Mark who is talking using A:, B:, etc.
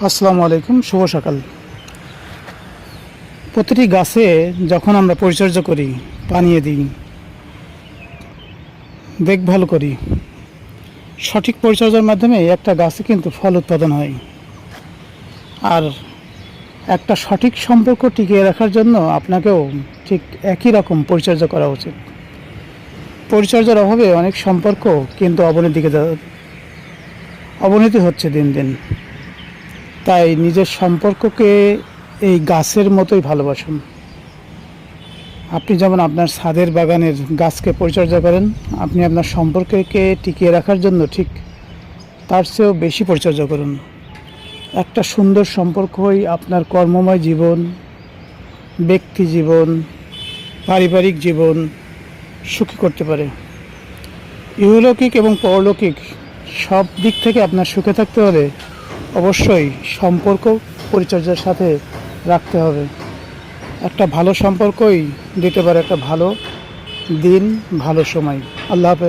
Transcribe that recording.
A: আসসালামু আলাইকুম, শুভ সকাল। প্রতিটি গাছে যখন আমরা পরিচর্যা করি, পানি দিই, দেখভাল করি, সঠিক পরিচর্যার মাধ্যমে একটা গাছে কিন্তু ফল উৎপাদন হয়। আর একটা সঠিক সম্পর্ক টিকিয়ে রাখার জন্য আপনাকেও ঠিক একই রকম পরিচর্যা করা উচিত। পরিচর্যার অভাবে অনেক সম্পর্ক কিন্তু অবনতি হচ্ছে দিন দিন। তাই নিজের সম্পর্ককে এই গাছের মতোই ভালোবাসুন। আপনি যেমন আপনার ছাদের বাগানের গাছকে পরিচর্যা করেন, আপনি আপনার সম্পর্ককে টিকিয়ে রাখার জন্য ঠিক তার চেয়েও বেশি পরিচর্যা করুন। একটা সুন্দর সম্পর্কই আপনার কর্মময় জীবন, ব্যক্তি জীবন, পারিবারিক জীবন সুখী করতে পারে। ইহলৌকিক এবং পরলৌকিক সব দিক থেকে আপনার সুখে থাকতে হলে অবশ্যই সম্পর্ক পরিচর্যার সাথে রাখতে হবে। একটা ভালো সম্পর্কই দিতে পারে একটা ভালো দিন, ভালো সময়। আল্লাহ হাফেজ।